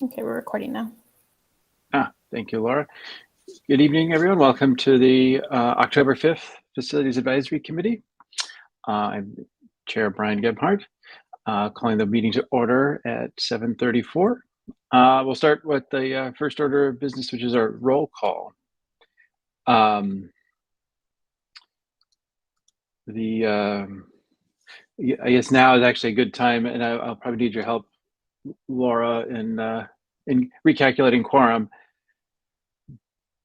Okay, we're recording now. Thank you, Laura. Good evening, everyone. Welcome to the October 5th Facilities Advisory Committee. I'm Chair Brian Gebhardt, calling the meeting to order at 7:34. We'll start with the first order of business, which is our roll call. I guess now is actually a good time, and I'll probably need your help, Laura, in recalculating quorum.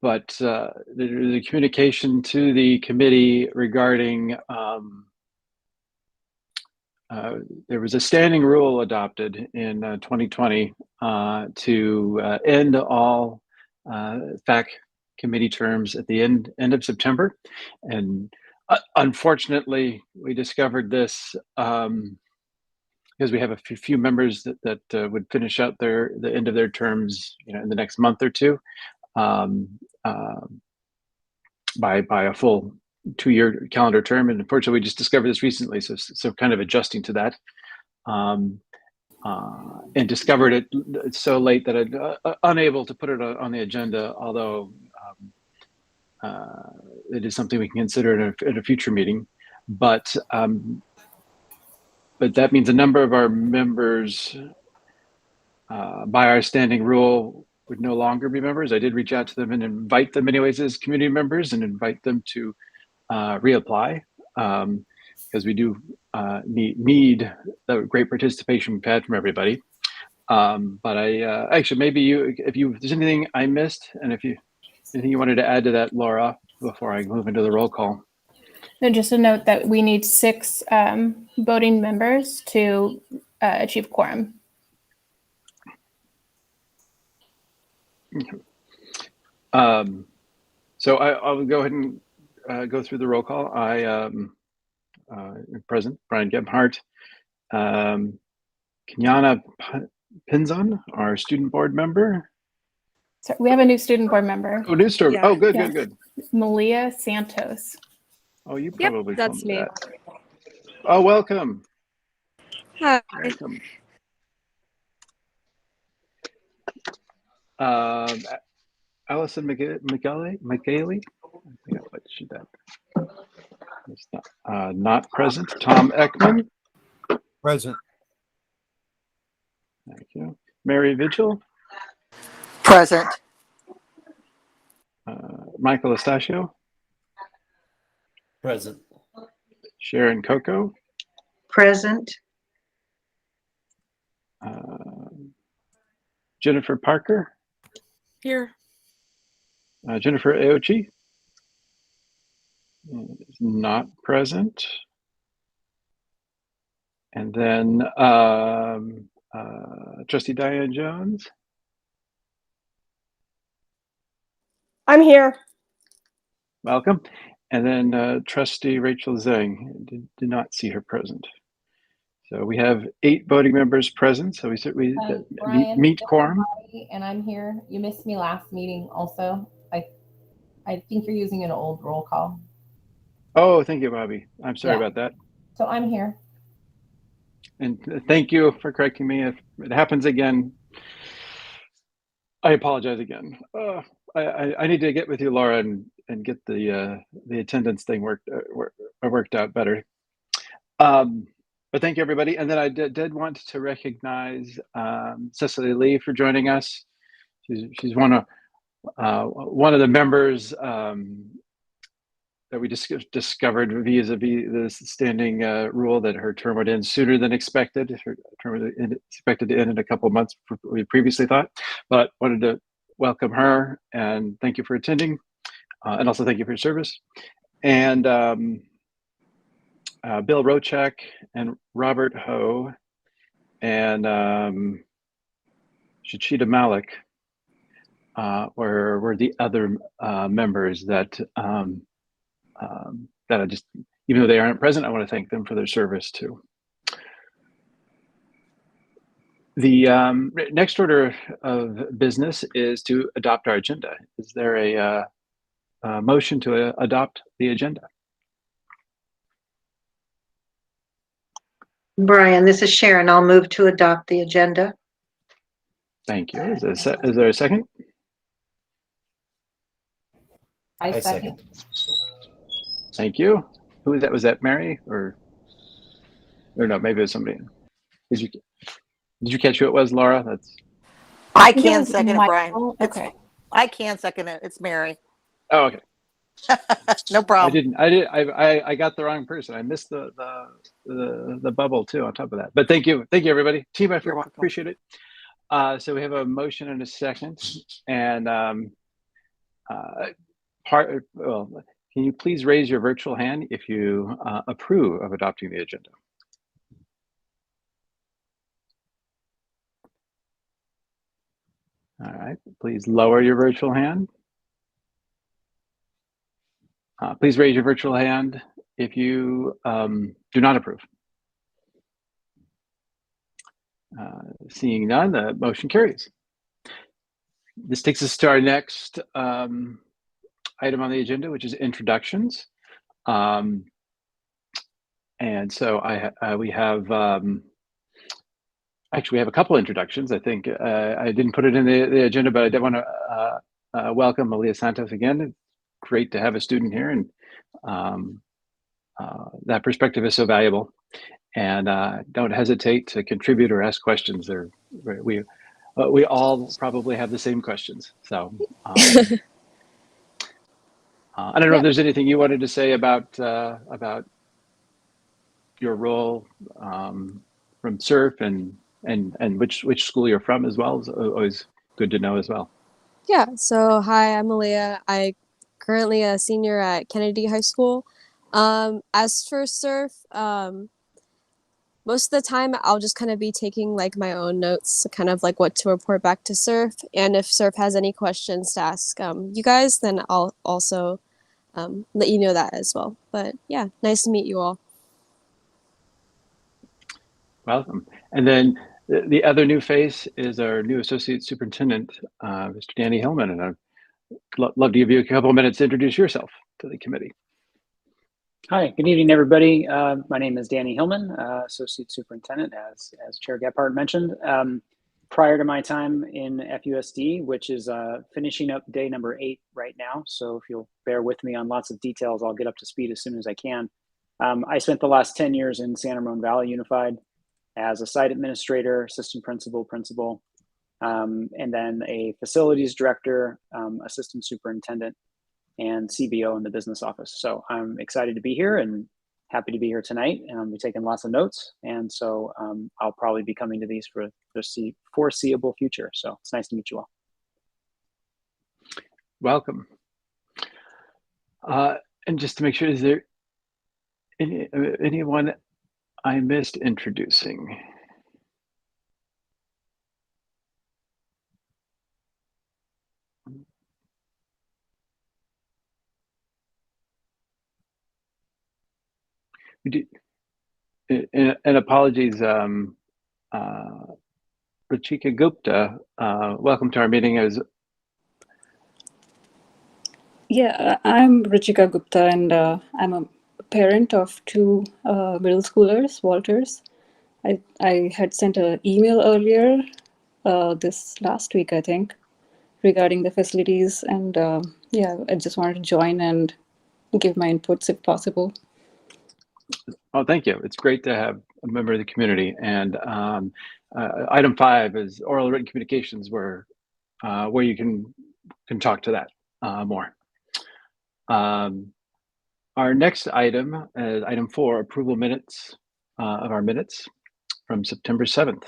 But the communication to the committee regarding there was a standing rule adopted in 2020 to end all FAC committee terms at the end of September, and unfortunately, we discovered this because we have a few members that would finish out the end of their terms, in the next month or two. By a full 2-year calendar term, and unfortunately, we just discovered this recently. So kind of adjusting to that, and discovered it so late that I'm unable to put it on the agenda. Although it is something we can consider in a future meeting, but that means a number of our members, by our standing rule, would no longer be members. I did reach out to them and invite them anyways as community members, and invite them to reapply, because we do need the great participation we've had from everybody. But I actually, maybe if there's anything I missed, and anything you wanted to add to that, Laura, before I move into the roll call. No, just a note that we need 6 voting members to achieve quorum. So I'll go ahead and go through the roll call. I am present, Brian Gebhardt. Kenyana Pinzon, our student board member. So we have a new student board member. Oh, new student. Yeah. Oh, good, Yes. good. Malia Santos. Oh, you probably that's me. that. Oh, welcome. Hi. Welcome. Allison McGalley. I think I should that. It's not present. Tom Ekman. Present. Thank you. Mary Vigil. Present. Michael Estachio. Present. Sharon Coco. Present. Jennifer Parker. Here. Jennifer Aochi is not present. And then Trustee Diane Jones. I'm here. Welcome. And then Trustee Rachel Zhang, did not see her present. So we have 8 voting members present. So we Brian, meet quorum. And I'm here. You missed me last meeting also. I think you're using an old roll call. Oh, thank you, Bobby. I'm sorry about that. So I'm here. And thank you for correcting me. If it happens again, I apologize again. I need to get with you, Laura, and get the attendance thing worked out better. But thank you, everybody. And then I did want to recognize Cecily Lee for joining us. She's one of the members that we discovered vis-a-vis the standing rule that her term would end sooner than expected. Her term was expected to end in a couple of months, we previously thought. But wanted to welcome her and thank you for attending, and also thank you for your service. And Bill Rochak and Robert Ho and Shachita Malik were the other members that I just, even though they aren't present, I want to thank them for their service too. The next order of business is to adopt our agenda. Is there a motion to adopt the agenda? Brian, this is Sharon. I'll move to adopt the agenda. Thank you. Is there a second? I second. Thank you. Who was that? Was that Mary or no? Maybe it was somebody. Did you catch who it was, Laura? That's. I think it can was second it, Brian. Michael. It's, Okay. I can second it. It's Mary. Oh, okay. No I problem. didn't. I got the wrong person. I missed the bubble too. On top of that, but thank you, everybody. Team effort. You're welcome. Appreciate it. So we have a motion and a second, and can you please raise your virtual hand if you approve of adopting the agenda? All right. Please lower your virtual hand. Please raise your virtual hand if you do not approve. Seeing none, the motion carries. This takes us to our next item on the agenda, which is introductions. And so we have actually we have a couple introductions. I think I didn't put it in the agenda, but I did want to welcome Malia Santos again. It's great to have a student here, and that perspective is so valuable. And don't hesitate to contribute or ask questions. We all probably have the same questions. So I don't know if there's anything you wanted to say about your role from SURF and which school you're from as well. Is always good to know as well. Yeah, so hi, I'm Malia. I currently a senior at Kennedy High School. As for SURF, most of the time I'll just kind of be taking like my own notes, kind of like what to report back to SURF. And if SURF has any questions to ask you guys, then I'll also let you know that as well. But yeah, nice to meet you all. Welcome. And then the other new face is our new Associate Superintendent, Mr. Danny Hillman. And I'd love to give you a couple of minutes to introduce yourself to the committee. Hi, good evening, everybody. My name is Danny Hillman, Associate Superintendent, as Chair Gephardt mentioned. Prior to my time in FUSD, which is finishing up day number 8 right now, so if you'll bear with me on lots of details, I'll get up to speed as soon as I can. I spent the last 10 years in San Ramon Valley Unified as a site administrator, assistant principal, and then a facilities director, assistant superintendent, and CBO in the business office. So I'm excited to be here and happy to be here tonight. And I'll be taking lots of notes. And so I'll probably be coming to these for the foreseeable future. So it's nice to meet you all. Welcome. And just to make sure, is there anyone I missed introducing? We did, and apologies, Ruchika Gupta, welcome to our meeting. Yeah, I'm Ruchika Gupta, and I'm a parent of 2 middle schoolers, Walters. I had sent an email earlier this last week, I think, regarding the facilities, and yeah, I just wanted to join and give my inputs if possible. Oh, thank you. It's great to have a member of the community. And item 5 is oral written communications, where you can talk to that more. Our next item is item 4, approval minutes of our minutes from September 7th,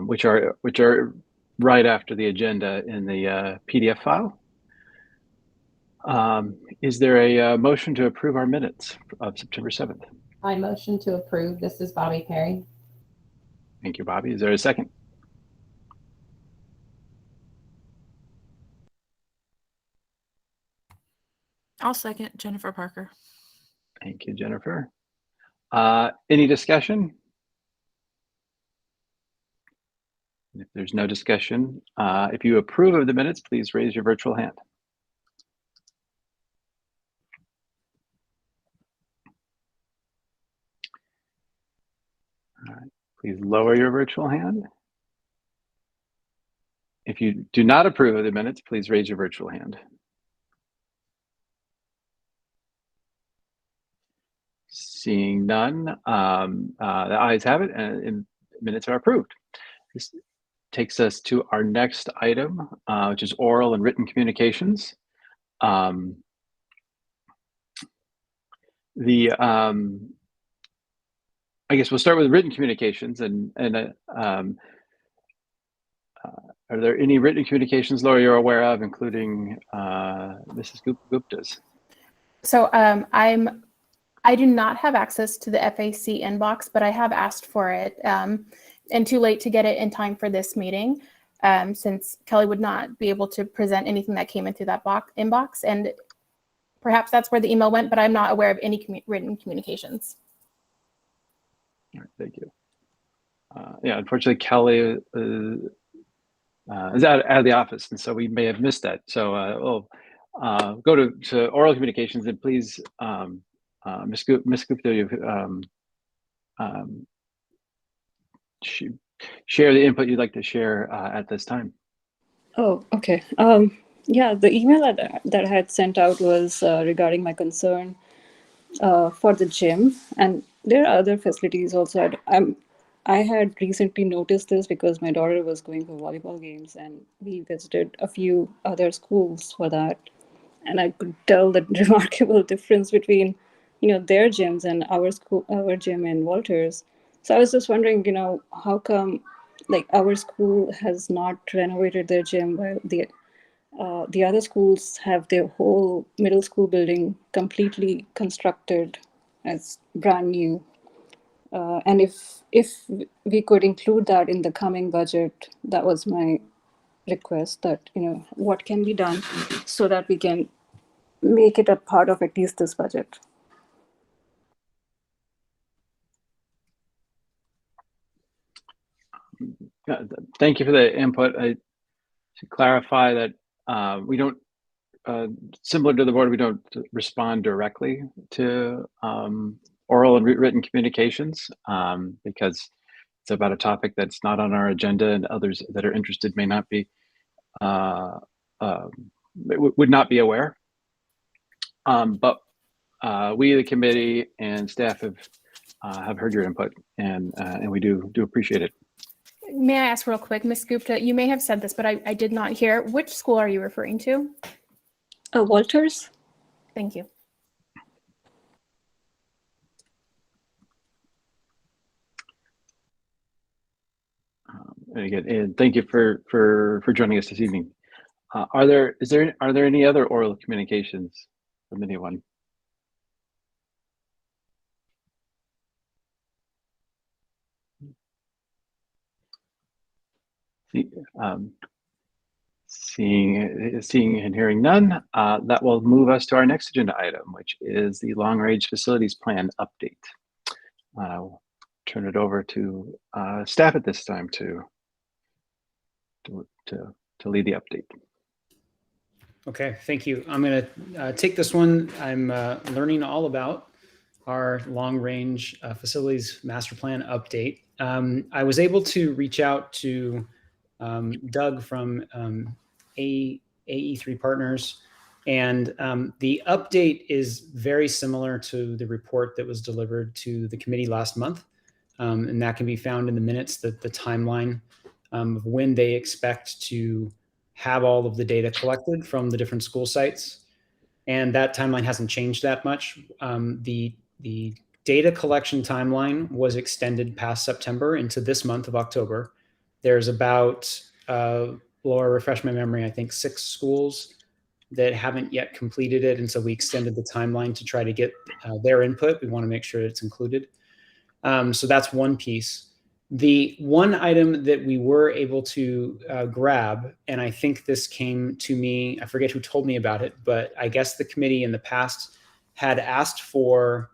which are right after the agenda in the PDF file. Is there a motion to approve our minutes of September 7th? I motion to approve. This is Bobby Perry. Thank you, Bobby. Is there a second? I'll second Jennifer Parker. Thank you, Jennifer. Any discussion? If there's no discussion, if you approve of the minutes, please raise your virtual hand. All right, please lower your virtual hand. If you do not approve of the minutes, please raise your virtual hand. Seeing none, the ayes have it, and minutes are approved. This takes us to our next item, which is oral and written communications. I guess we'll start with written communications, are there any written communications, Laura, you're aware of, including Mrs. Gupta's? So I do not have access to the FAC inbox, but I have asked for it, and too late to get it in time for this meeting, since Kelly would not be able to present anything that came into that inbox, and perhaps that's where the email went, but I'm not aware of any written communications. All right, thank you. Yeah, unfortunately, Kelly is out of the office, and so we may have missed that. So we'll go to oral communications, and please, Ms. Gupta, share the input you'd like to share at this time. Oh, okay. Yeah, the email that I had sent out was regarding my concern for the gym, and there are other facilities also. I had recently noticed this because my daughter was going for volleyball games, and we visited a few other schools for that, and I could tell the remarkable difference between, their gyms and our gym in Walters. So I was just wondering, how come, like, our school has not renovated their gym while the other schools have their whole middle school building completely constructed as brand new. And if we could include that in the coming budget, that was my request, that, what can be done so that we can make it a part of at least this budget. Thank you for the input. I should clarify that we don't, similar to the board, we don't respond directly to oral and written communications because it's about a topic that's not on our agenda, and others that are interested may not be, would not be aware. But we, the committee and staff, have heard your input, and we do appreciate it. May I ask real quick, Ms. Gupta, you may have said this, but I did not hear. Which school are you referring to? Walters? Thank you. And again, and thank you for joining us this evening. Are there any other oral communications from anyone? Seeing and hearing none, that will move us to our next agenda item, which is the long-range facilities plan update. I'll turn it over to staff at this time to lead the update. Okay, thank you. I'm going to take this one. I'm learning all about our long-range facilities master plan update. I was able to reach out to Doug from AE3 Partners, and the update is very similar to the report that was delivered to the committee last month, and that can be found in the minutes, the timeline of when they expect to have all of the data collected from the different school sites. And that timeline hasn't changed that much. The data collection timeline was extended past September into this month of October. There's about, Laura, refresh my memory, I think 6 schools that haven't yet completed it. And so we extended the timeline to try to get their input. We want to make sure it's included. So that's one piece. The one item that we were able to grab, and I think this came to me, I forget who told me about it, but I guess the committee in the past had asked for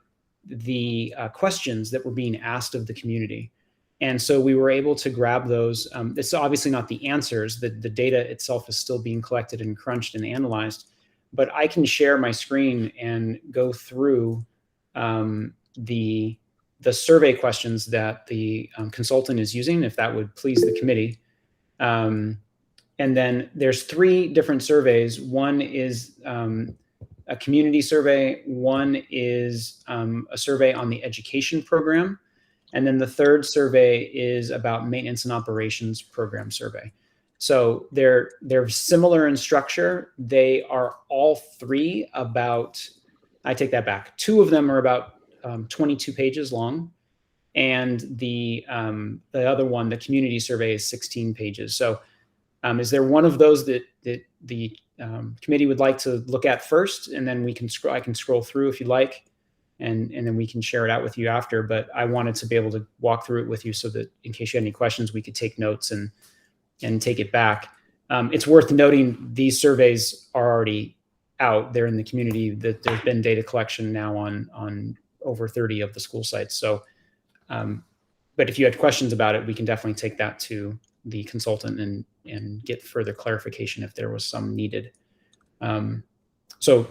the questions that were being asked of the community. And so we were able to grab those. It's obviously not the answers. The data itself is still being collected and crunched and analyzed. But I can share my screen and go through the survey questions that the consultant is using, if that would please the committee. And then there's 3 different surveys. One is a community survey. One is a survey on the education program. And then the third survey is about maintenance and operations program survey. So they're similar in structure. They are all 3 about, I take that back. 2 of them are about 22 pages long. And the other one, the community survey, is 16 pages. So is there one of those that the committee would like to look at first, and then I can scroll through if you like, and then we can share it out with you after. But I wanted to be able to walk through it with you so that in case you had any questions, we could take notes and take it back. It's worth noting these surveys are already out there in the community, that there's been data collection now on over 30 of the school sites. So, but if you had questions about it, we can definitely take that to the consultant and get further clarification if there was some needed. So,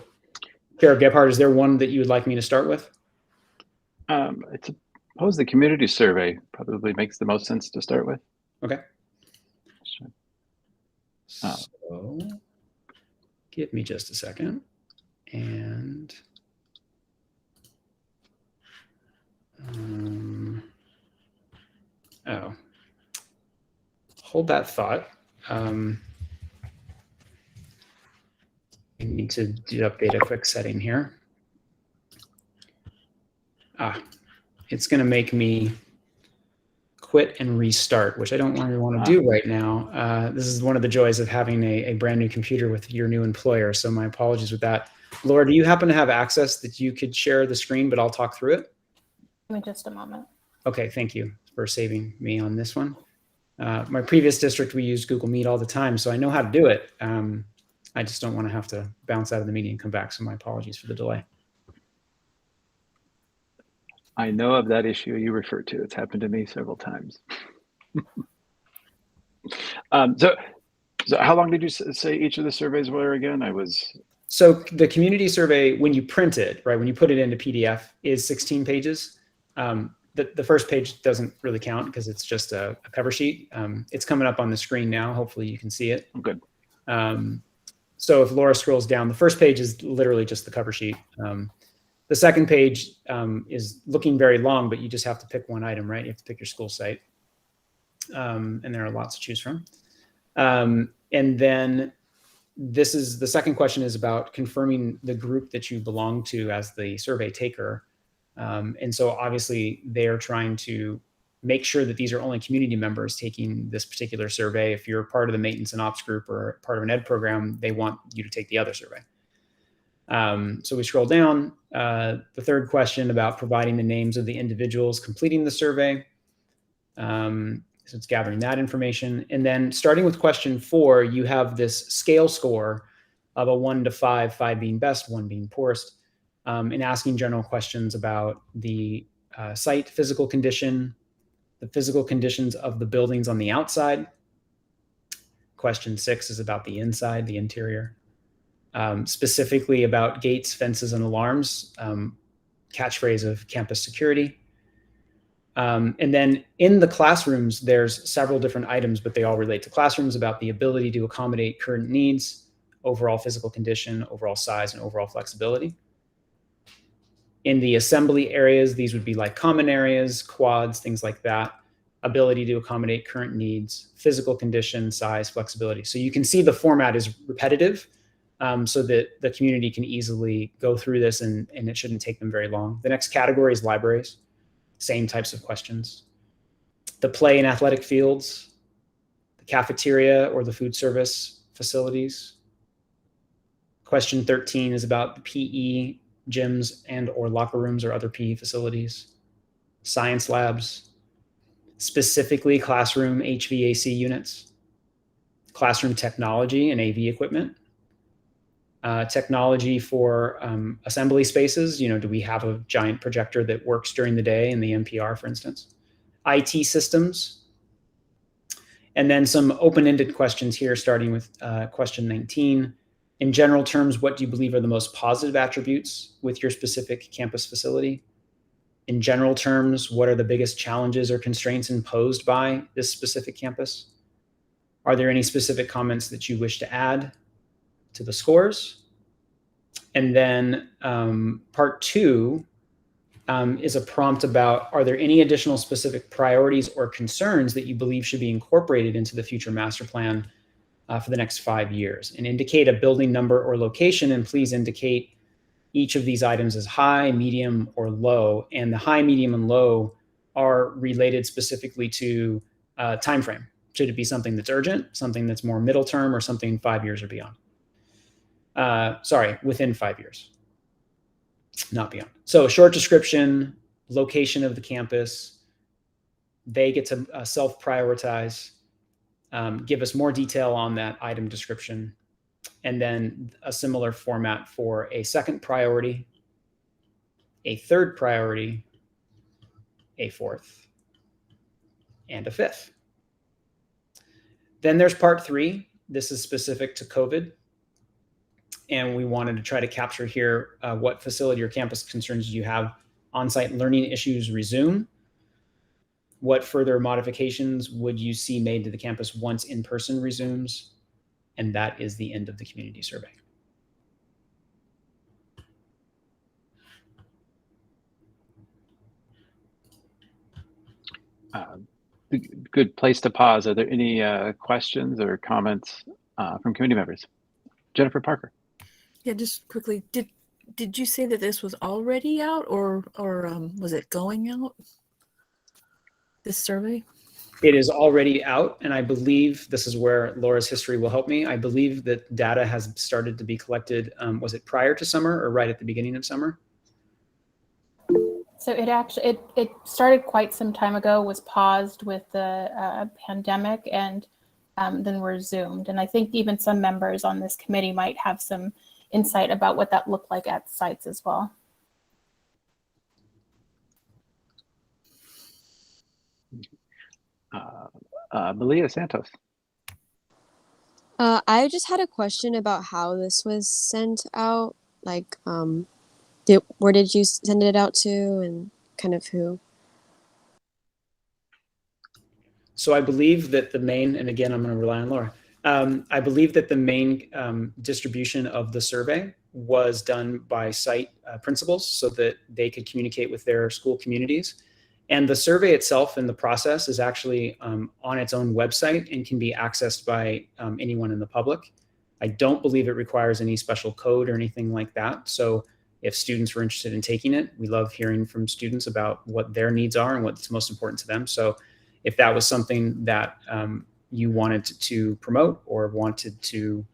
Chair Gebhardt, is there one that you would like me to start with? I suppose the community survey probably makes the most sense to start with. Okay. Sure. So, give me just a second. And hold that thought. I need to update a quick setting here. It's going to make me quit and restart, which I don't really want to do right now. This is one of the joys of having a brand new computer with your new employer. So my apologies with that. Laura, do you happen to have access that you could share the screen, but I'll talk through it? Give me just a moment. Okay, thank you for saving me on this one. My previous district, we used Google Meet all the time, so I know how to do it. I just don't want to have to bounce out of the meeting and come back, so my apologies for the delay. I know of that issue you referred to. It's happened to me several times. So how long did you say each of the surveys were again? So the community survey, when you print it, right, when you put it into PDF, is 16 pages. The first page doesn't really count because it's just a cover sheet. It's coming up on the screen now. Hopefully you can see it. Good. So if Laura scrolls down, the first page is literally just the cover sheet. The second page is looking very long, but you just have to pick one item, right? You have to pick your school site. And there are lots to choose from. And then the second question is about confirming the group that you belong to as the survey taker. And so obviously they're trying to make sure that these are only community members taking this particular survey. If you're part of the maintenance and ops group or part of an ed program, they want you to take the other survey. So we scroll down. The third question about providing the names of the individuals completing the survey. So it's gathering that information. And then starting with question 4, you have this scale score of a 1 to 5, 5 being best, 1 being poorest, and asking general questions about the site physical condition, the physical conditions of the buildings on the outside. Question 6 is about the inside, the interior. Specifically about gates, fences, and alarms, catchphrase of campus security. And then in the classrooms, there's several different items, but they all relate to classrooms, about the ability to accommodate current needs, overall physical condition, overall size, and overall flexibility. In the assembly areas, these would be like common areas, quads, things like that. Ability to accommodate current needs, physical condition, size, flexibility. So you can see the format is repetitive, so that the community can easily go through this and it shouldn't take them very long. The next category is libraries, same types of questions. The play and athletic fields, the cafeteria or the food service facilities. Question 13 is about the PE, gyms and or locker rooms or other PE facilities. Science labs, specifically classroom HVAC units, classroom technology and AV equipment. Technology for assembly spaces. You know, do we have a giant projector that works during the day in the NPR, for instance? IT systems. And then some open-ended questions here, starting with question 19. In general terms, what do you believe are the most positive attributes with your specific campus facility? In general terms, what are the biggest challenges or constraints imposed by this specific campus? Are there any specific comments that you wish to add to the scores? And then part 2 is a prompt about, are there any additional specific priorities or concerns that you believe should be incorporated into the future master plan for the next 5 years? And indicate a building number or location, and please indicate each of these items as high, medium, or low. And the high, medium, and low are related specifically to time frame. Should it be something that's urgent, something that's more middle term, or something 5 years or beyond? Sorry, within 5 years, not beyond. So short description, location of the campus. They get to self-prioritize, give us more detail on that item description, and then a similar format for a second priority, a third priority, a fourth, and a fifth. Then there's part 3. This is specific to COVID. And we wanted to try to capture here what facility or campus concerns you have. On-site learning issues resume. What further modifications would you see made to the campus once in-person resumes? And that is the end of the community survey. Good place to pause. Are there any questions or comments from committee members? Jennifer Parker. Yeah, just quickly, did you say that this was already out, or was it going out? This survey? It is already out, and I believe this is where Laura's history will help me. I believe that data has started to be collected. Was it prior to summer or right at the beginning of summer? So it started quite some time ago, was paused with the pandemic, and then resumed. And I think even some members on this committee might have some insight about what that looked like at sites as well. Malia Santos. I just had a question about how this was sent out. Like, where did you send it out to, and kind of who? So I believe that the main, and again, I'm going to rely on Laura. I believe that the main distribution of the survey was done by site principals so that they could communicate with their school communities. And the survey itself and the process is actually on its own website and can be accessed by anyone in the public. I don't believe it requires any special code or anything like that. So if students were interested in taking it, we love hearing from students about what their needs are and what's most important to them. So if that was something that you wanted to promote or wanted to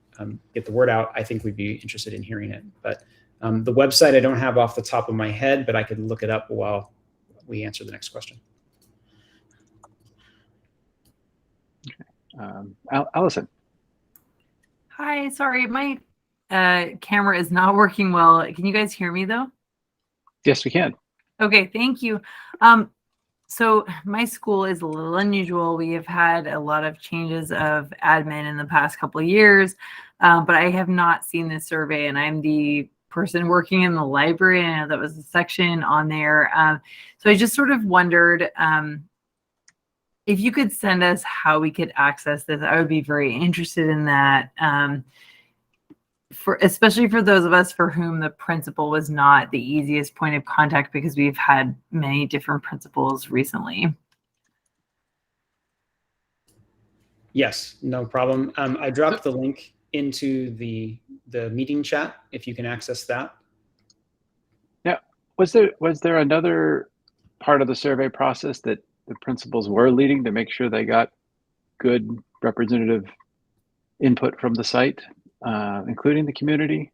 get the word out, I think we'd be interested in hearing it. But the website I don't have off the top of my head, but I could look it up while we answer the next question. Allison. Hi, sorry, my camera is not working well. Can you guys hear me though? Yes, we can. Okay, thank you. So my school is a little unusual. We have had a lot of changes of admin in the past couple of years, but I have not seen this survey, and I'm the person working in the library, and I know that was a section on there. So I just sort of wondered if you could send us how we could access this. I would be very interested in that. Especially for those of us for whom the principal was not the easiest point of contact, because we've had many different principals recently. Yes, no problem. I dropped the link into the meeting chat if you can access that. Yeah. Was there another part of the survey process that the principals were leading to make sure they got good representative input from the site, including the community?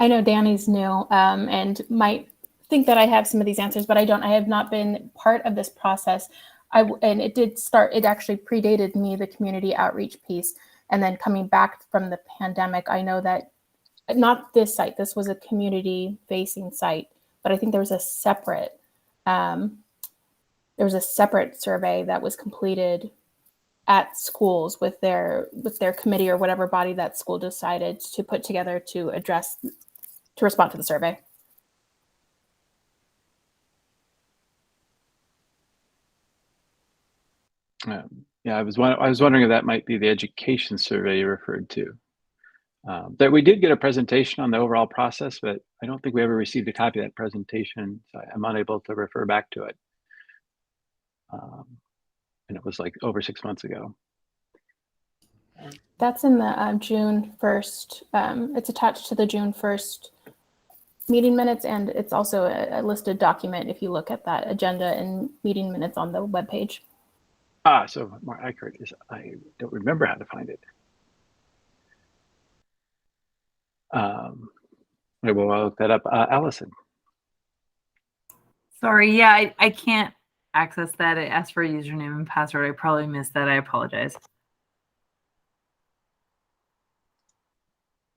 I know Danny's new and might think that I have some of these answers, but I don't. I have not been part of this process. And it did start, it actually predated me, the community outreach piece. And then coming back from the pandemic, I know that not this site, this was a community facing site, but I think there was a separate survey that was completed at schools with their committee or whatever body that school decided to put together to respond to the survey. Yeah, I was wondering if that might be the education survey you referred to. That we did get a presentation on the overall process, but I don't think we ever received a copy of that presentation, so I'm unable to refer back to it. And it was like over 6 months ago. That's in the June 1st. It's attached to the June 1st meeting minutes, and it's also a listed document if you look at that agenda and meeting minutes on the webpage. So more accurate is I don't remember how to find it. Maybe we'll look that up. Allison. Sorry, yeah, I can't access that. It asked for a username and password. I probably missed that. I apologize.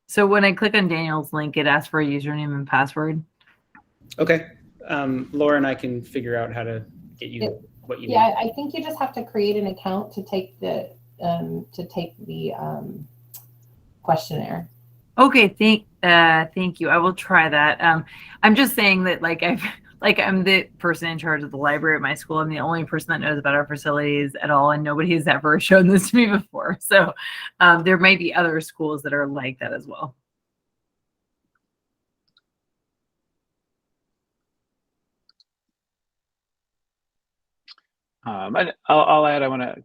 So when I click on Daniel's link, it asks for a username and password. Okay. Laura and I can figure out how to get you what you need. Yeah, I think you just have to create an account to take the questionnaire. Okay, thank you. I will try that. I'm just saying that I'm the person in charge of the library at my school. I'm the only person that knows about our facilities at all, and nobody has ever shown this to me before. So there might be other schools that are like that as well. I'll add, I want to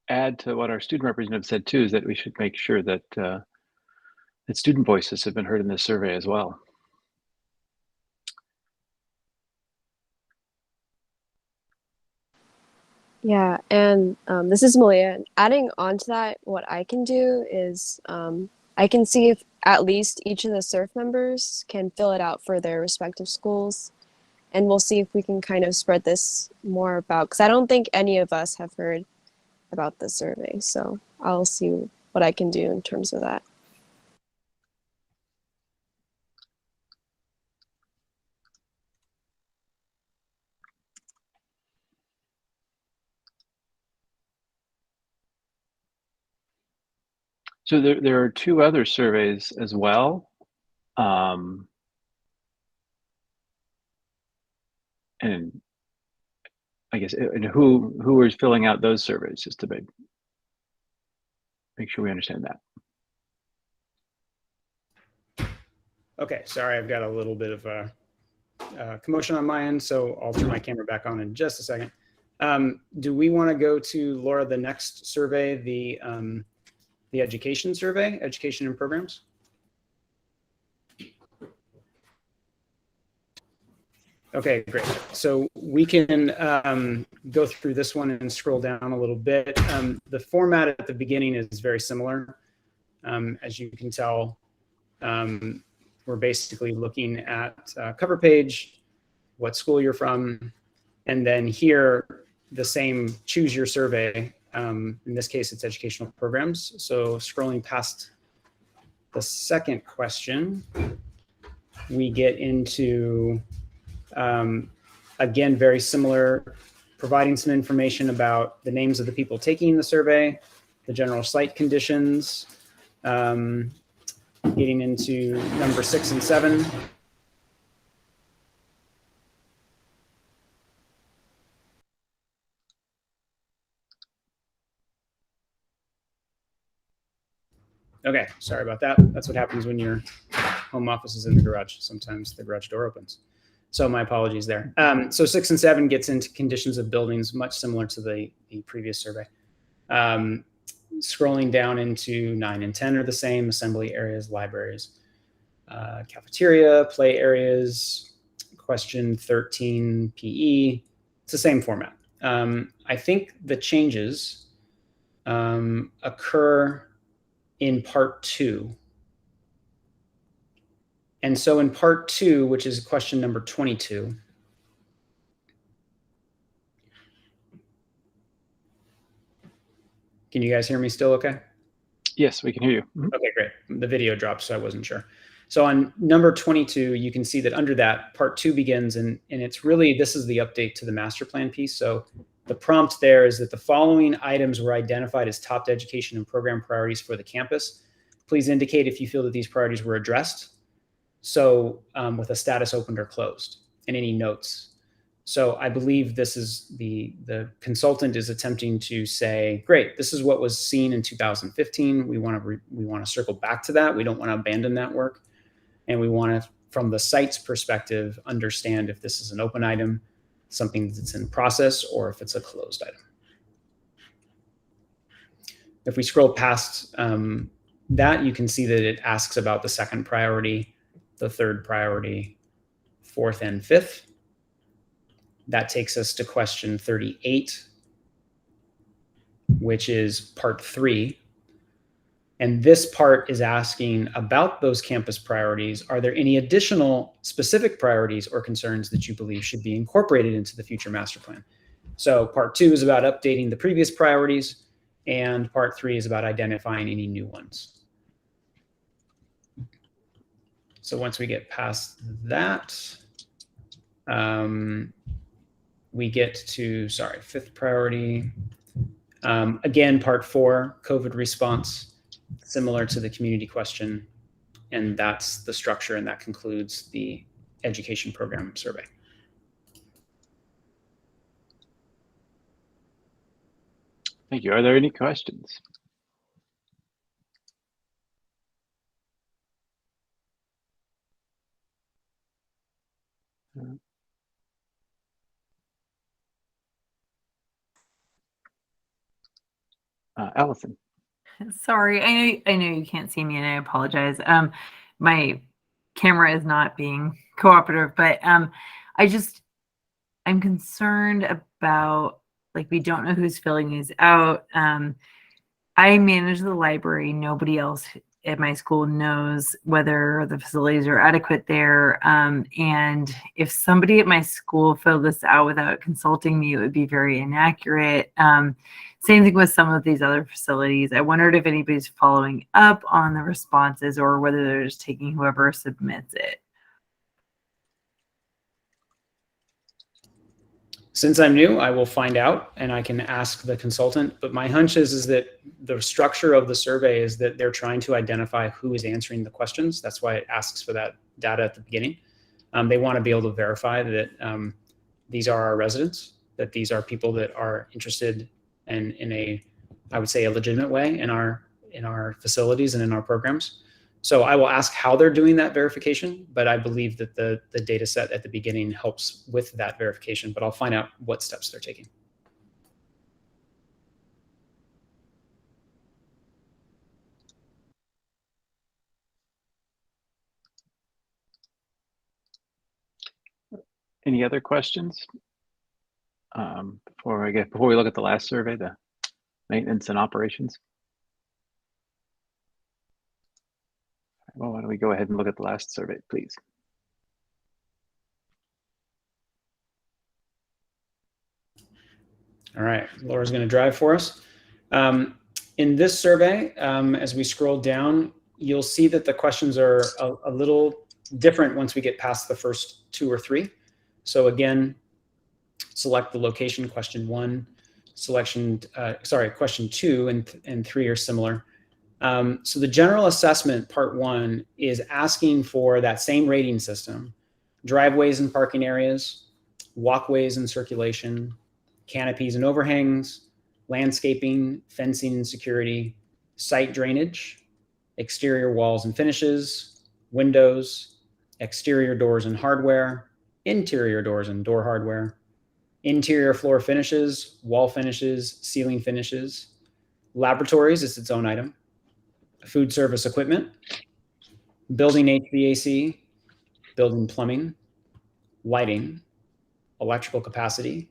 add to what our student representative said too, is that we should make sure that that student voices have been heard in this survey as well. Yeah, and this is Malia. Adding on to that, what I can do is I can see if at least each of the SURF members can fill it out for their respective schools. And we'll see if we can kind of spread this more about, because I don't think any of us have heard about the survey. So I'll see what I can do in terms of that. So there are two other surveys as well. And I guess, and who is filling out those surveys, just to make sure we understand that. Okay, sorry, I've got a little bit of a commotion on my end, so I'll turn my camera back on in just a second. Do we want to go to, Laura, the next survey, the education survey, education and programs? Okay, great. So we can go through this one and scroll down a little bit. The format at the beginning is very similar. As you can tell, we're basically looking at cover page, what school you're from, and then here, the same choose your survey. In this case, it's educational programs. So scrolling past the second question, we get into again, very similar, providing some information about the names of the people taking the survey, the general site conditions, getting into number 6 and 7. Okay, sorry about that. That's what happens when your home office is in the garage. Sometimes the garage door opens. So my apologies there. So 6 and 7 gets into conditions of buildings, much similar to the previous survey. Scrolling down into 9 and 10 are the same: assembly areas, libraries, cafeteria, play areas. Question 13, PE. It's the same format. I think the changes occur in part 2. And so in part 2, which is question number 22, can you guys hear me still okay? Yes, we can hear you. Okay, great. The video dropped, so I wasn't sure. So on number 22, you can see that under that, part 2 begins, and it's really, this is the update to the master plan piece. So the prompt there is that the following items were identified as top education and program priorities for the campus. Please indicate if you feel that these priorities were addressed. So with a status opened or closed, and any notes. So I believe this is the consultant is attempting to say, great, this is what was seen in 2015. We want to circle back to that. We don't want to abandon that work. And we want to, from the site's perspective, understand if this is an open item, something that's in process, or if it's a closed item. If we scroll past that, you can see that it asks about the second priority, the third priority, fourth and fifth. That takes us to question 38, which is part 3. And this part is asking about those campus priorities. Are there any additional specific priorities or concerns that you believe should be incorporated into the future master plan? So part 2 is about updating the previous priorities, and part 3 is about identifying any new ones. So once we get past that, we get to, fifth priority. Again, part 4, COVID response, similar to the community question. And that's the structure, and that concludes the education program survey. Thank you. Are there any questions? Allison. Sorry, I know you can't see me, and I apologize. My camera is not being cooperative, but I'm concerned about, like, we don't know who's filling these out. I manage the library. Nobody else at my school knows whether the facilities are adequate there. And if somebody at my school filled this out without consulting me, it would be very inaccurate. Same thing with some of these other facilities. I wondered if anybody's following up on the responses, or whether they're just taking whoever submits it. Since I'm new, I will find out, and I can ask the consultant. But my hunch is that the structure of the survey is that they're trying to identify who is answering the questions. That's why it asks for that data at the beginning. They want to be able to verify that these are our residents, that these are people that are interested and in a, I would say, a legitimate way in our facilities and in our programs. So I will ask how they're doing that verification, but I believe that the data set at the beginning helps with that verification, but I'll find out what steps they're taking. Any other questions? Before we look at the last survey, the maintenance and operations. Well, why don't we go ahead and look at the last survey, please? All right, Laura's going to drive for us. In this survey, as we scroll down, you'll see that the questions are a little different once we get past the first 2 or 3. So again, select the location, question 1, question 2 and 3 are similar. So the general assessment, part 1, is asking for that same rating system: driveways and parking areas, walkways and circulation, canopies and overhangs, landscaping, fencing and security, site drainage, exterior walls and finishes, windows, exterior doors and hardware, interior doors and door hardware, interior floor finishes, wall finishes, ceiling finishes. Laboratories is its own item. Food service equipment, building HVAC, building plumbing, lighting, electrical capacity,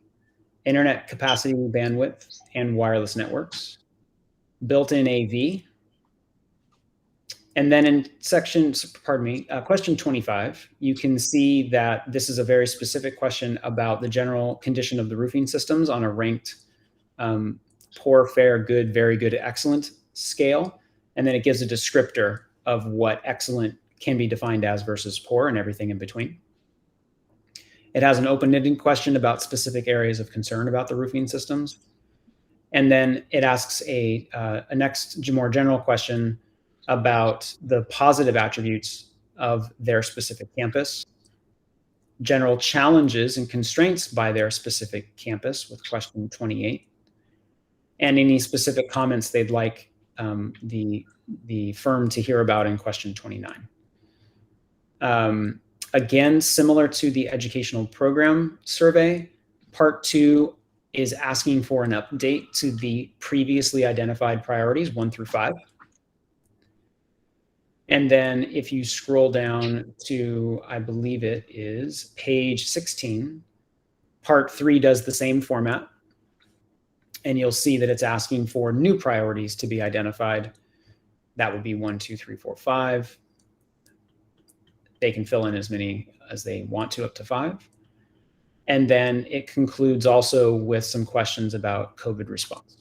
internet capacity, bandwidth, and wireless networks, built-in AV. And then in question 25, you can see that this is a very specific question about the general condition of the roofing systems on a ranked poor, fair, good, very good, excellent scale. And then it gives a descriptor of what excellent can be defined as versus poor and everything in between. It has an open-ended question about specific areas of concern about the roofing systems. And then it asks a next more general question about the positive attributes of their specific campus. general challenges and constraints by their specific campus with question 28, and any specific comments they'd like the firm to hear about in question 29. Again, similar to the educational program survey, part 2 is asking for an update to the previously identified priorities 1 through 5. And then if you scroll down to, I believe it is page 16, part 3 does the same format. And you'll see that it's asking for new priorities to be identified. That would be 1, 2, 3, 4, 5. They can fill in as many as they want to, up to 5. And then it concludes also with some questions about COVID response.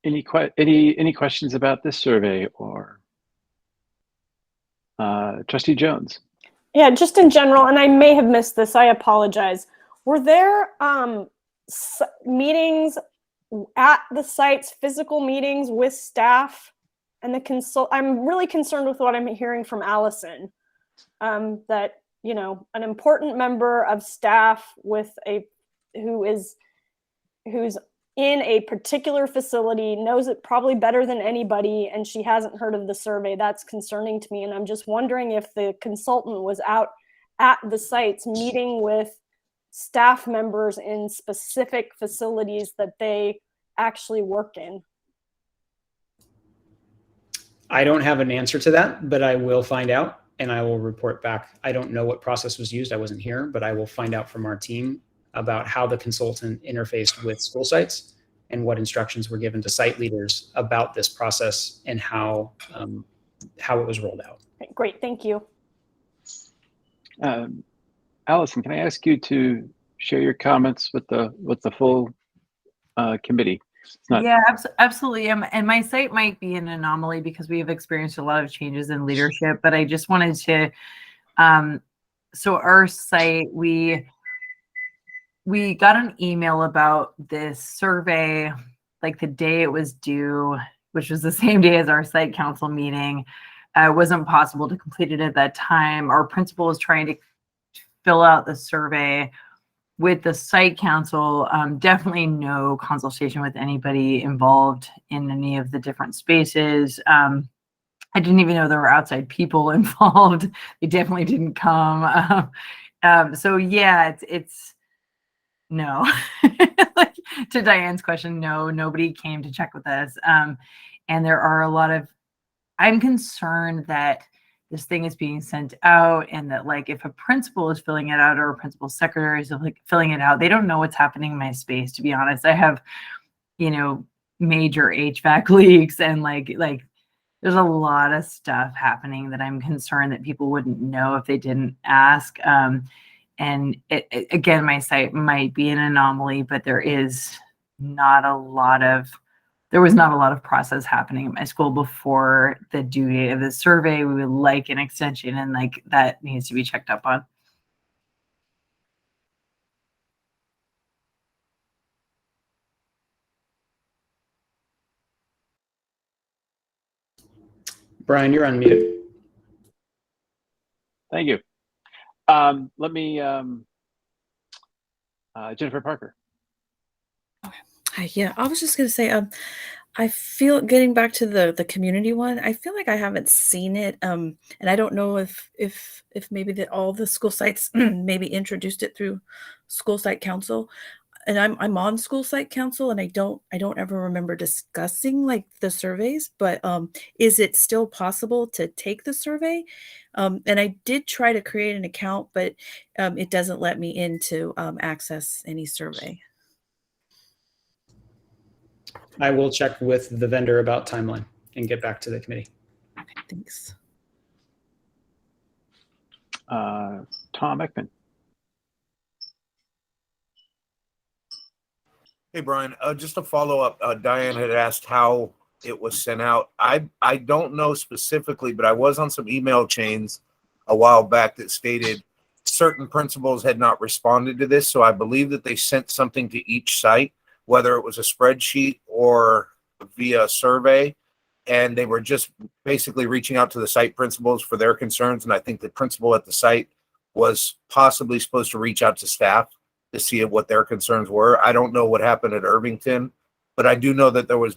Any questions about this survey or Trustee Jones? Yeah, just in general, and I may have missed this, I apologize. Were there meetings at the sites, physical meetings with staff and the I'm really concerned with what I'm hearing from Allison, that, you know, an important member of staff with who's in a particular facility knows it probably better than anybody, and she hasn't heard of the survey. That's concerning to me. And I'm just wondering if the consultant was out at the sites meeting with staff members in specific facilities that they actually work in. I don't have an answer to that, but I will find out and I will report back. I don't know what process was used. I wasn't here, but I will find out from our team about how the consultant interfaced with school sites and what instructions were given to site leaders about this process and how it was rolled out. Okay, great, thank you. Allison, can I ask you to share your comments with the full committee? Yeah, absolutely. And my site might be an anomaly because we have experienced a lot of changes in leadership, but I just wanted to, so our site, we got an email about this survey, like the day it was due, which was the same day as our site council meeting. It wasn't possible to complete it at that time. Our principal was trying to fill out the survey with the site council. Definitely no consultation with anybody involved in any of the different spaces. I didn't even know there were outside people involved. They definitely didn't come. So yeah, it's no. Like, to Diane's question, no, nobody came to check with us. And there are a lot of, I'm concerned that this thing is being sent out and that, like, if a principal is filling it out or a principal secretary is like filling it out, they don't know what's happening in my space, to be honest. I have, you know, major HVAC leaks and like there's a lot of stuff happening that I'm concerned that people wouldn't know if they didn't ask. And again, my site might be an anomaly, but there was not a lot of process happening at my school before the due date of the survey. We would like an extension, and like that needs to be checked up on. Brian, you're unmuted. Thank you. Let me, Jennifer Parker. Hi, yeah, I was just gonna say, I feel, getting back to the community one, I feel like I haven't seen it, and I don't know if maybe that all the school sites maybe introduced it through school site council, and I'm on school site council, and I don't ever remember discussing like the surveys, but is it still possible to take the survey? And I did try to create an account, but it doesn't let me in to access any survey. I will check with the vendor about timeline and get back to the committee. Okay, thanks. Tom Ekman. Hey, Brian, just a follow-up. Diane had asked how it was sent out. I don't know specifically, but I was on some email chains a while back that stated certain principals had not responded to this. So I believe that they sent something to each site, whether it was a spreadsheet or via survey, and they were just basically reaching out to the site principals for their concerns. And I think the principal at the site was possibly supposed to reach out to staff to see what their concerns were. I don't know what happened at Irvington, but I do know that there was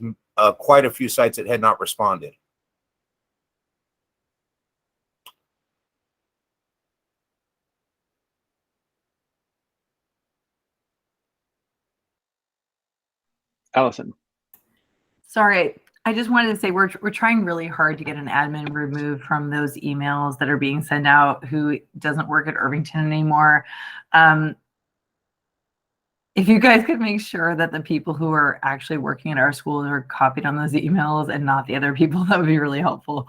quite a few sites that had not responded. Allison. Sorry, I just wanted to say we're trying really hard to get an admin removed from those emails that are being sent out who doesn't work at Irvington anymore. If you guys could make sure that the people who are actually working at our schools are copied on those emails and not the other people, that would be really helpful.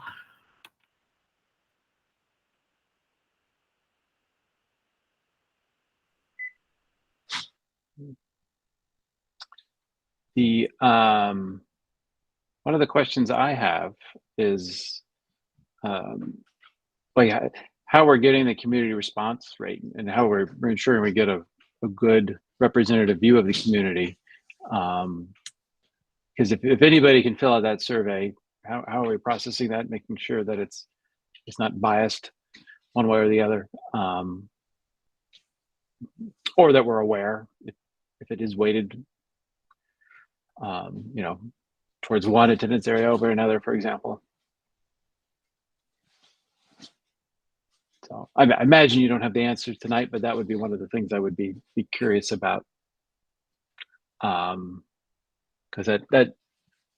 The one of the questions I have is how we're getting the community response rate and how we're ensuring we get a good representative view of the community. Because if anybody can fill out that survey, how are we processing that, making sure that it's not biased one way or the other, or that we're aware if it is weighted, towards one attendance area over another, for example. So I imagine you don't have the answers tonight, but that would be one of the things I would be curious about, because that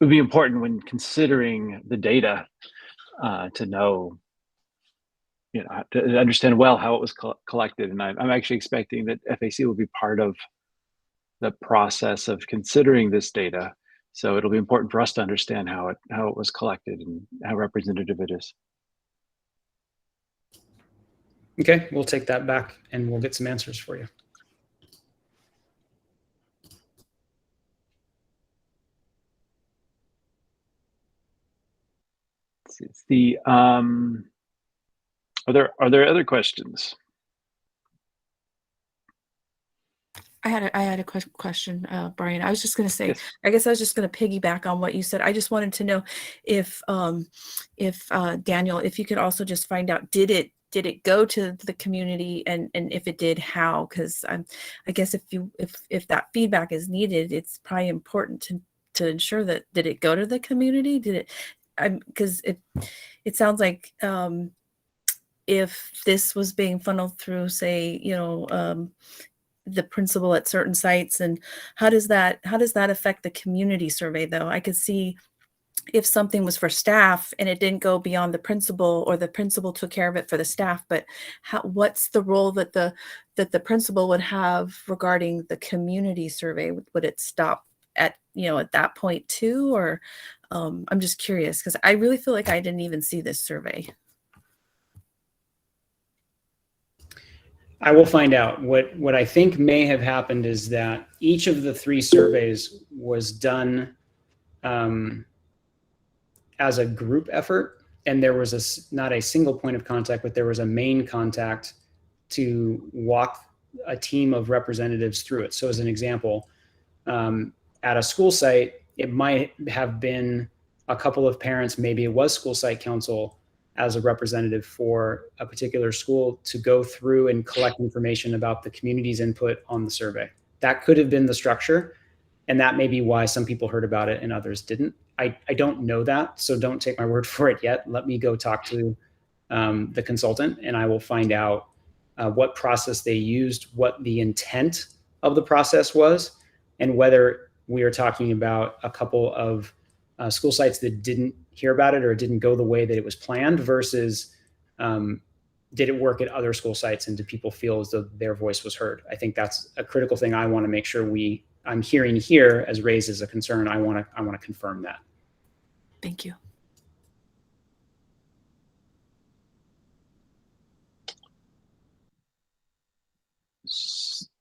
would be important when considering the data, to know, to understand well how it was collected. And I'm actually expecting that FAC will be part of the process of considering this data. So it'll be important for us to understand how it was collected and how representative it is. Okay, we'll take that back and we'll get some answers for you. It's the are there other questions? I had a question, Brian. I was just going to say, Yes. I guess I was just going to piggyback on what you said. I just wanted to know if Daniel, if you could also just find out, did it go to the community, and if it did, how? Because I guess if that feedback is needed, it's probably important to ensure that, did it go to the community? Did it? Because it sounds like if this was being funneled through, say, the principal at certain sites, and how does that affect the community survey, though? I could see if something was for staff and it didn't go beyond the principal, or the principal took care of it for the staff, but what's the role that the principal would have regarding the community survey? Would it stop at that point too, or I'm just curious, because I really feel like I didn't even see this survey. I will find out. What I think may have happened is that each of the 3 surveys was done as a group effort, and there was not a single point of contact, but there was a main contact to walk a team of representatives through it. So as an example, at a school site, it might have been a couple of parents, maybe it was school site council as a representative for a particular school, to go through and collect information about the community's input on the survey. That could have been the structure, and that may be why some people heard about it and others didn't. I don't know that, so don't take my word for it yet. Let me go talk to the consultant, and I will find out what process they used, what the intent of the process was, and whether we are talking about a couple of school sites that didn't hear about it or it didn't go the way that it was planned, versus did it work at other school sites, and do people feel as though their voice was heard? I think that's a critical thing I want to make sure I'm hearing here as raised as a concern. I want to confirm that. Thank you.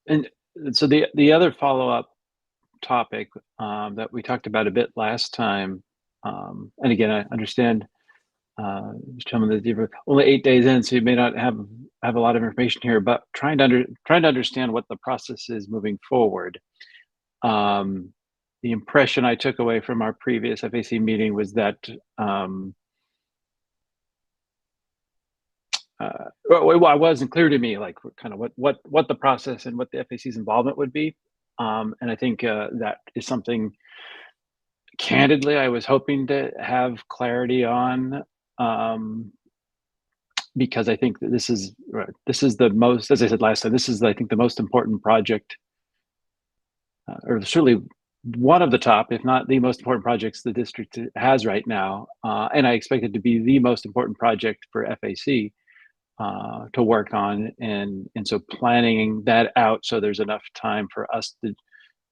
And so the other follow-up topic that we talked about a bit last time, and again, I understand, that you're only 8 days in, so you may not have a lot of information here, but trying to understand what the process is moving forward. the impression I took away from our previous FAC meeting was that well, it wasn't clear to me like kind of what the process and what the FAC's involvement would be, and I think that is something, candidly, I was hoping to have clarity on, because I think that this is the most, as I said last time, this is, I think, the most important project, or certainly one of the top, if not the most important projects the district has right now, and I expect it to be the most important project for FAC to work on, and so planning that out so there's enough time for us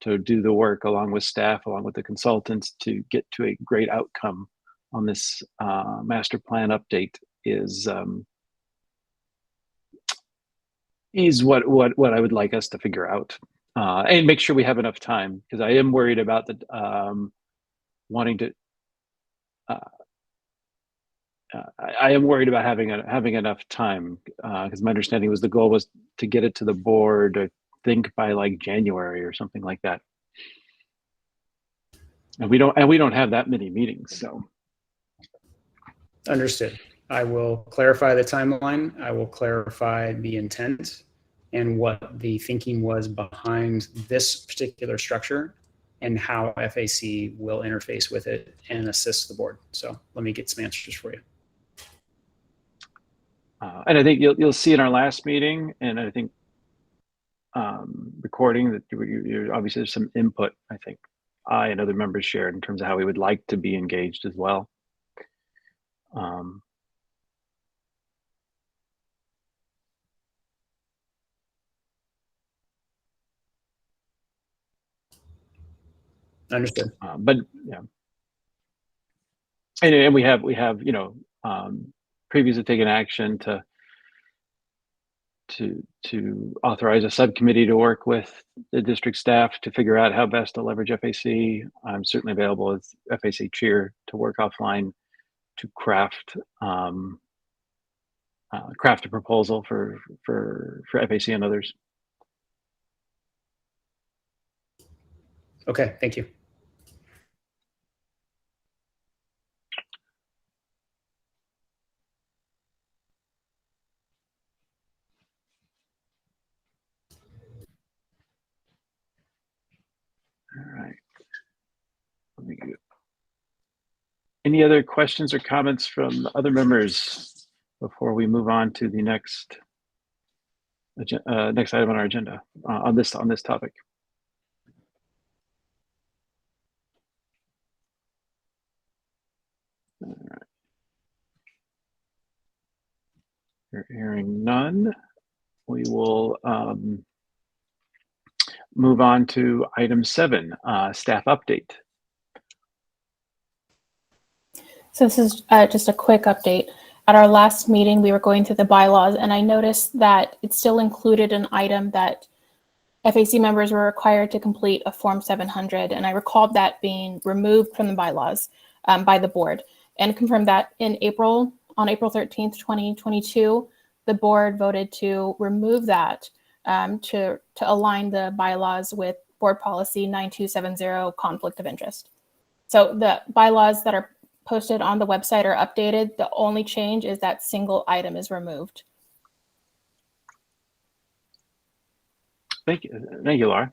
to do the work along with staff, along with the consultants, to get to a great outcome on this master plan update is what I would like us to figure out, and make sure we have enough time, because I am worried about the wanting to. I am worried about having enough time, because my understanding was the goal was to get it to the board, I think, by like January or something like that. And we don't have that many meetings, so. Understood. I will clarify the timeline. I will clarify the intent and what the thinking was behind this particular structure and how FAC will interface with it and assist the board. So let me get some answers for you. And I think you'll see in our last meeting, and I think recording, that you obviously there's some input, I think I and other members shared in terms of how we would like to be engaged as well. Understood. But yeah, and we have previously taken action to authorize a subcommittee to work with the district staff to figure out how best to leverage FAC. I'm certainly available as FAC chair to work offline to craft a proposal for FAC and others. Okay, thank you. All right. Any other questions or comments from other members before we move on to the next item on our agenda on this topic? All right. Hearing none, we will move on to item 7, staff update. So this is just a quick update. At our last meeting, we were going through the bylaws, and I noticed that it still included an item that FAC members were required to complete a Form 700, and I recalled that being removed from the bylaws by the board, and confirmed that on April 13th, 2022, the board voted to remove that to align the bylaws with board policy 9270, conflict of interest. So the bylaws that are posted on the website are updated. The only change is that single item is removed. Thank you, Laura.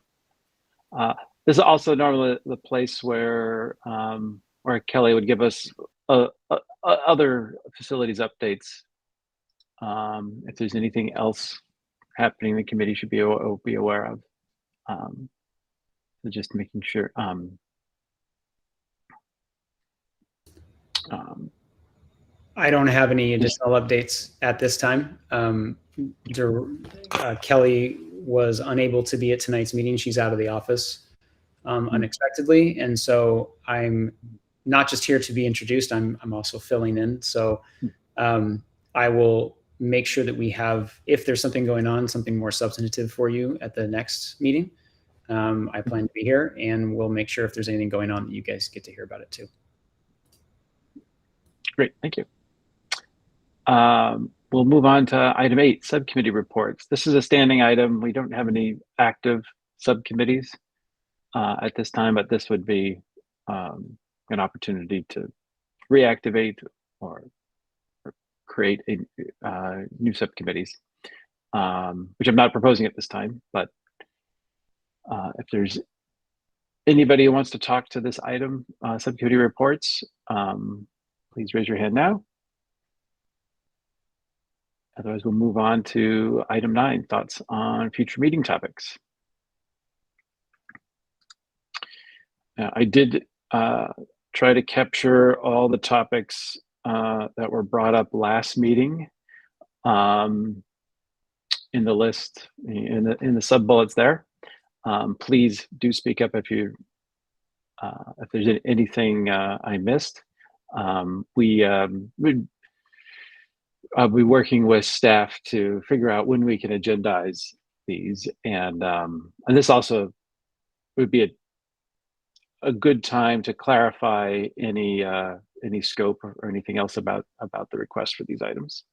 This is also normally the place where Kelly would give us other facilities updates. If there's anything else happening, the committee should be aware of. So just making sure. I don't have any additional updates at this time. Kelly was unable to be at tonight's meeting. She's out of the office unexpectedly. And so I'm not just here to be introduced, I'm also filling in. So I will make sure that we have, if there's something going on, something more substantive for you at the next meeting. I plan to be here, and we'll make sure if there's anything going on that you guys get to hear about it too. Great, thank you. We'll move on to item 8, subcommittee reports. This is a standing item. We don't have any active subcommittees. at this time, but this would be an opportunity to reactivate or create new subcommittees, which I'm not proposing at this time, but if there's anybody who wants to talk to this item, subcommittee reports, please raise your hand now. Otherwise, we'll move on to item 9, thoughts on future meeting topics. I did try to capture all the topics that were brought up last meeting in the list, in the sub bullets there. Please do speak up if there's anything I missed. We'd be working with staff to figure out when we can agendize these, and this also would be a good time to clarify any scope or anything else about the request for these items,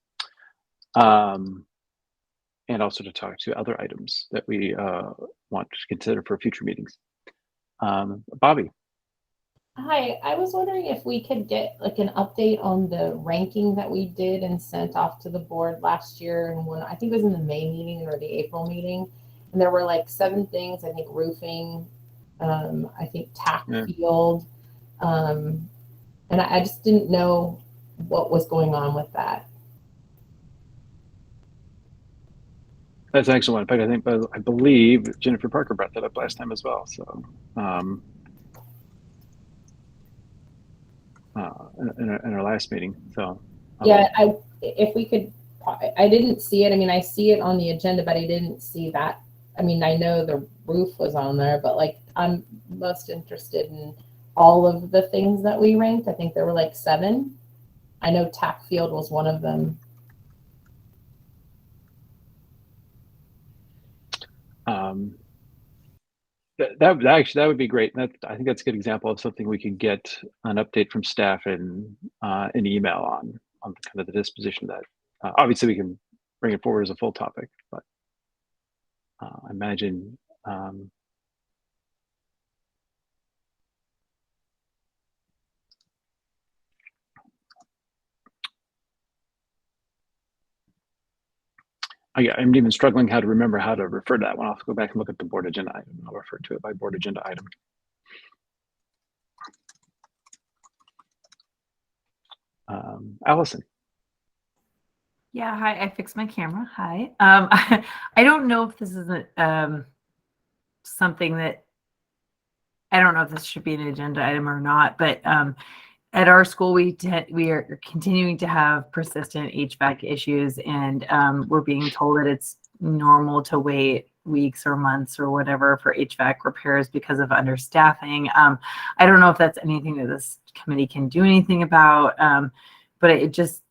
and also to talk to other items that we want to consider for future meetings. Bobby. Hi, I was wondering if we could get like an update on the ranking that we did and sent off to the board last year, and when I think it was in the May meeting or the April meeting, and there were like 7 things. I think roofing, I think tack field, and I just didn't know what was going on with that. That's an excellent one. In fact, I believe Jennifer Parker brought that up last time as well. So in our last meeting. So yeah, if we could, I didn't see it. I mean, I see it on the agenda, but I didn't see that. I mean, I know the roof was on there, but like I'm most interested in all of the things that we ranked. I think there were like 7. I know tack field was one of them. That would be great. I think that's a good example of something we could get an update from staff and an email on kind of the disposition of that. Obviously, we can bring it forward as a full topic, but I imagine I'm even struggling how to remember how to refer to that one. I'll have to go back and look at the board agenda item. I'll refer to it by board agenda item. Allison. Yeah, hi. I fixed my camera. Hi. I don't know if this is something that I don't know if this should be an agenda item or not, but at our school, we are continuing to have persistent HVAC issues, and we're being told that it's normal to wait weeks or months or whatever for HVAC repairs because of understaffing. I don't know if that's anything that this committee can do anything about, but it's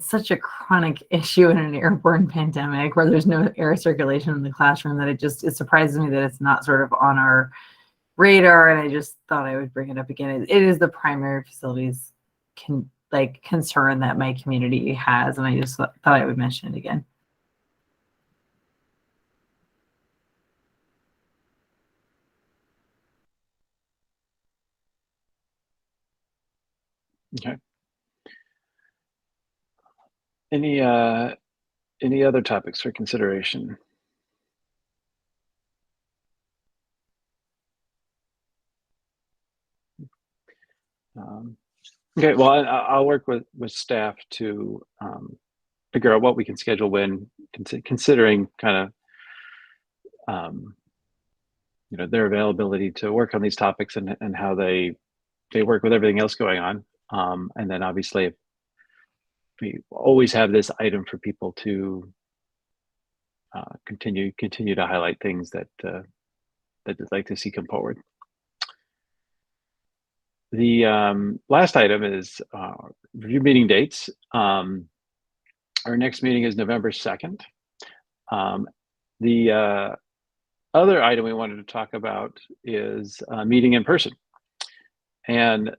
such a chronic issue in an airborne pandemic where there's no air circulation in the classroom that it surprises me that it's not sort of on our radar, and I just thought I would bring it up again. It is the primary facilities concern that my community has, and I just thought I would mention it again. Okay. Any other topics for consideration? Okay, well, I'll work with staff to figure out what we can schedule when, considering kind of their availability to work on these topics and how they work with everything else going on. And then obviously we always have this item for people to continue to highlight things that they'd like to see come forward. The last item is review meeting dates. Our next meeting is November 2nd. The other item we wanted to talk about is meeting in person. And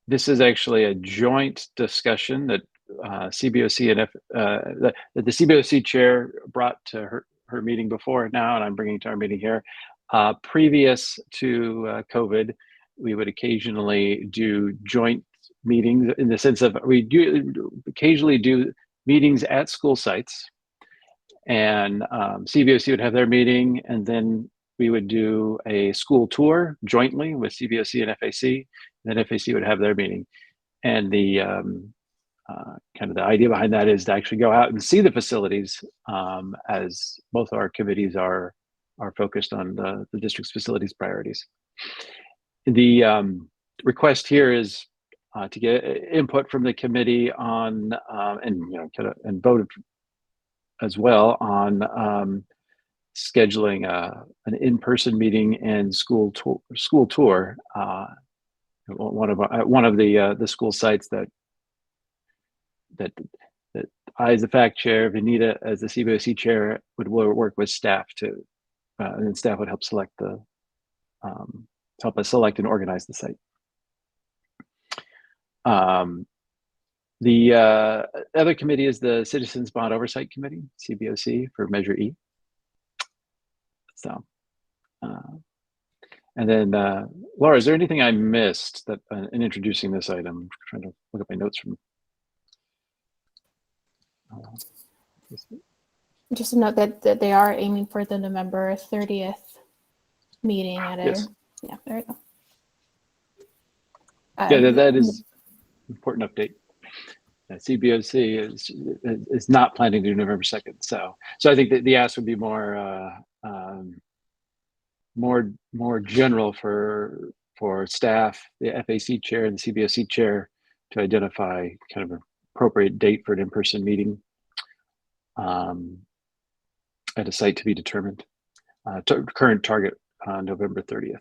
this is actually a joint discussion that CBOC and the CBOC chair brought to her meeting before now, and I'm bringing to our meeting here. Previous to COVID, we would occasionally do joint meetings in the sense of we do occasionally do meetings at school sites, and CVOC would have their meeting, and then we would do a school tour jointly with CVOC and FAC, and then FAC would have their meeting. And the kind of the idea behind that is to actually go out and see the facilities, as both our committees are focused on the district's facilities priorities. The request here is to get input from the committee on and vote as well on scheduling an in-person meeting and school tour. One of the school sites that I, as the FAC chair, Vanita as the CVOC chair, would work with staff to, and then staff would help select help us select and organize the site. The other committee is the Citizens Bond Oversight Committee, CBOC, for Measure E. So, and then Laura, is there anything I missed that in introducing this item? I'm trying to look at my notes from. Just a note that they are aiming for the November 30th meeting at a, yes. Yeah, there you go. Yeah, that is important update. CBOC is not planning to do November 2nd. So I think that the ask would be more general for staff, the FAC chair and the CBOC chair, to identify kind of an appropriate date for an in-person meeting at a site to be determined. Current target November 30th.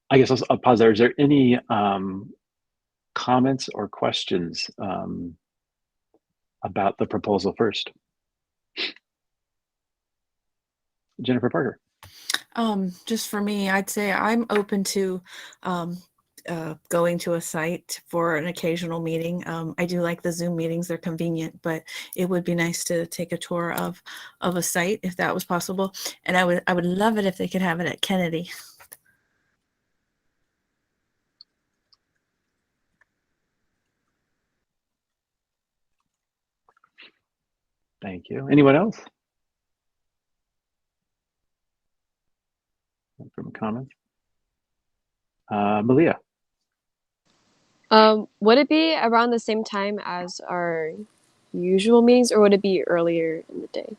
I guess I'll pause there. Is there any comments or questions about the proposal first? Jennifer Parker. Just for me, I'd say I'm open to going to a site for an occasional meeting. I do like the Zoom meetings, they're convenient, but it would be nice to take a tour of a site if that was possible. And I would love it if they could have it at Kennedy. Thank you. Anyone else? From comments? Malia. Would it be around the same time as our usual meetings, or would it be earlier in the day?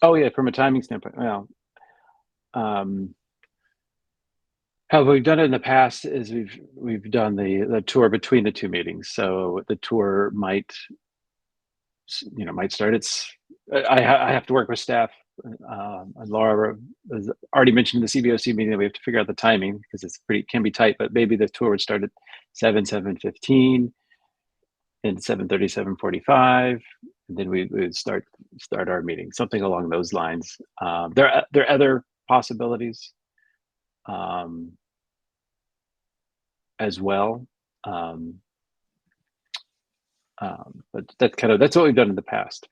Oh yeah, from a timing standpoint. Well, how we've done it in the past is we've done the tour between the two meetings. So the tour might start. I have to work with staff. Laura has already mentioned the CBOC meeting that we have to figure out the timing because can be tight, but maybe the tour would start at 7:15 and 7:30, 7:45, and then we would start our meeting, something along those lines. There are other possibilities as well, but that's what we've done in the past.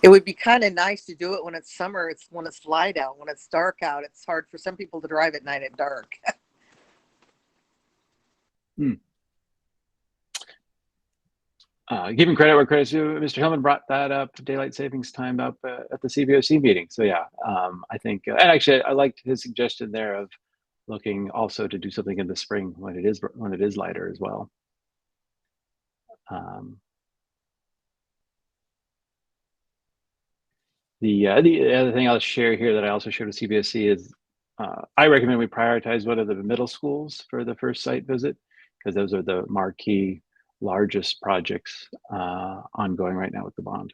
It would be kind of nice to do it when it's summer. It's when it's light out. When it's dark out, it's hard for some people to drive at night at dark. Giving credit where credit's due, Mr. Hillman brought that up, daylight savings time up at the CBOC meeting. So yeah, I think, and actually I liked his suggestion there of looking also to do something in the spring when it is lighter as well. The other thing I'll share here that I also shared with CBSC is I recommend we prioritize one of the middle schools for the first site visit, because those are the marquee largest projects ongoing right now with the bond.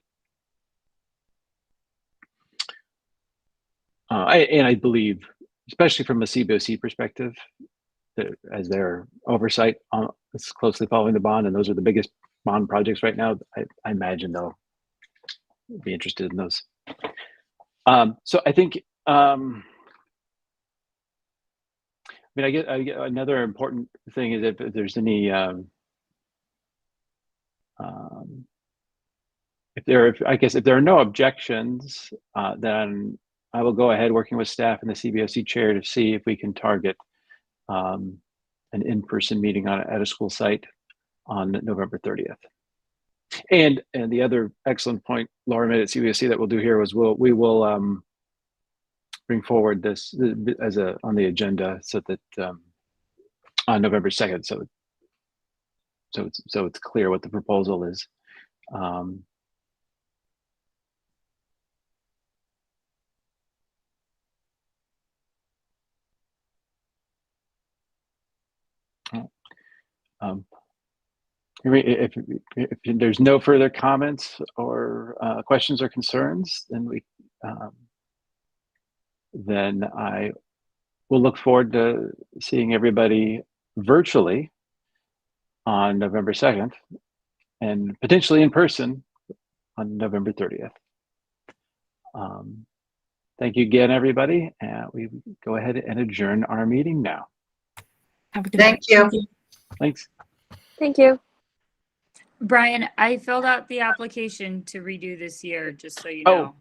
I believe, especially from a CBOC perspective, that as their oversight is closely following the bond, and those are the biggest bond projects right now, I imagine they'll be interested in those. So I think, I get another important thing is if there's any if there are no objections, then I will go ahead working with staff and the CBOC chair to see if we can target an in-person meeting at a school site on November 30th. And the other excellent point Laura made at CBOC that we'll do here was we will bring forward this as on the agenda so that on November 2nd, so it's clear what the proposal is. If there's no further comments or questions or concerns, then I will look forward to seeing everybody virtually on November 2nd and potentially in person on November 30th. Thank you again, everybody. We go ahead and adjourn our meeting now. Have a good Thank night. you. Thanks. Thank you. Brian, I filled out the application to redo this year, just so you Oh. know.